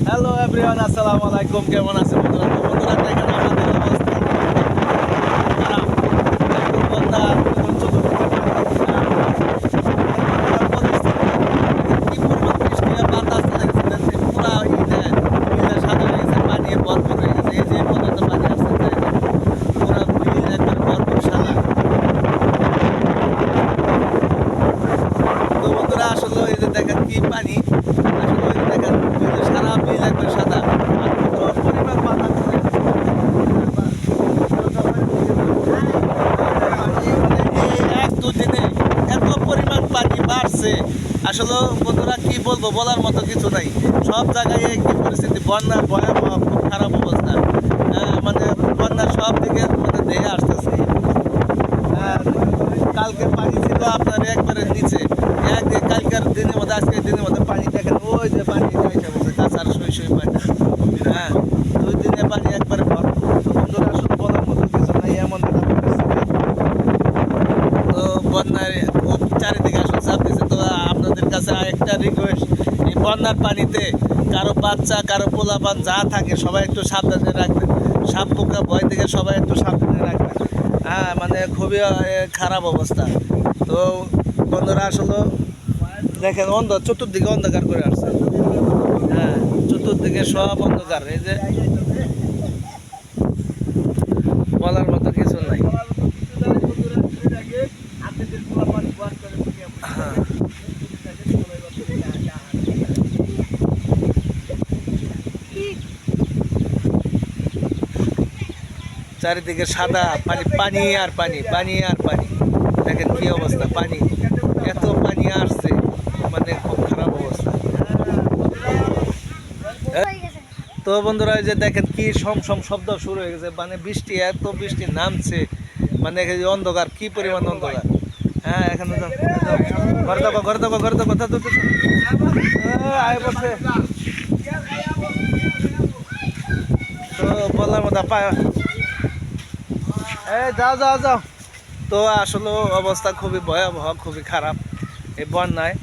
Hello everyone, আসসালামু আলাইকুম। কেমন আছেন বন্ধুরা? বন্ধুরা দেখেন আমাদের অবস্থা খারাপ। এখন বন্যা, এখন চতুর্দিকে কি পরিমাণ বৃষ্টি আর বাতাস লাগছে, পুরা বিলের সাদা হয়ে গেছে, পানি ভরপুর হয়ে গেছে। এই যে পর্যন্ত পানি আসছে, পুরা বিল একবার ভরপুর সাদা। তো বন্ধুরা আসলে এই যে দেখেন কি পানি, আসলে ওই যে দেখেন সারা বিল একবার সাদা। আর কত পরিমাণ বাতাস চলে, এক দুদিনে এত পরিমাণ পানি বাড়ছে। আসলে বন্ধুরা কি বলবো, বলার মতো কিছু নাই। সব জায়গায় কি পরিস্থিতি, বন্যার ভয়াবহ খুব খারাপ অবস্থা। মানে বন্যার সব দিকে মানে দেহে আসতেছে। কালকে পানি ছিল আপনার একবারে নিচে, কালকার দিনের মধ্যে আজকের দিনের মধ্যে পানি দেখেন, ওই যে পানি যাইছে বলছে কাঁচার সই পানি। 2 দিনে পানি একবারে ভরপুর। তো বন্ধুরা আসলে বলার মতো কিছু নাই, এমন একটা পরিস্থিতি। তো বন্যার খুব চারিদিকে আসলে চাপ দিচ্ছে। তো আপনাদের কাছে আরেকটা রিকোয়েস্ট, এই বন্যার পানিতে কারো বাচ্চা, কারো পোলাপান যা থাকে সবাই একটু সাবধানে রাখবেন। সাপ পোকা ভয় থেকে সবাই একটু সাবধানে রাখবেন। মানে খুবই খারাপ অবস্থা। তো বন্ধুরা আসলে দেখেন চতুর্দিকে অন্ধকার করে আসছে। চতুর্দিকে সব অন্ধকার। এই যে বলার মতো কিছু নাই। চারিদিকে সাদা পানি, পানি আর পানি, পানি আর পানি। দেখেন কি অবস্থা, পানি এত পানি আসছে, মানে খুব খারাপ অবস্থা। তো বন্ধুরা এই যে দেখেন কি সম শব্দ শুরু হয়ে গেছে, মানে বৃষ্টি, এত বৃষ্টি নামছে, মানে অন্ধকার, কি পরিমাণ অন্ধকার। এখানে ঘরে দেখো, ঘরে দেখো, ঘরে দেখো, আয় পড়ছে। তো বলার মতো যাও যাও যাও। তো আসলে অবস্থা খুবই ভয়াবহ, খুবই খারাপ এই বন্যায়।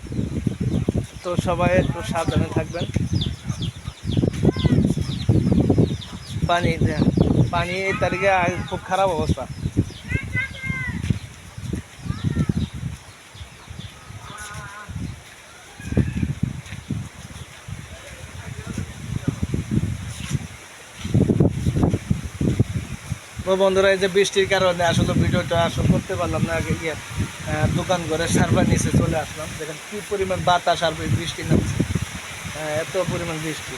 তো সবাই একটু সাবধানে থাকবেন। পানি এই তারিখে খুব খারাপ অবস্থা। তো বন্ধুরা এই যে বৃষ্টির কারণে আসলে ভিডিওটা আসলে করতে পারলাম না। আগে গিয়ে দোকান ঘরে সার্ভার নিচে চলে আসলাম। দেখেন কি পরিমাণ বাতাস আর বৃষ্টি নামছে, এত পরিমাণ বৃষ্টি।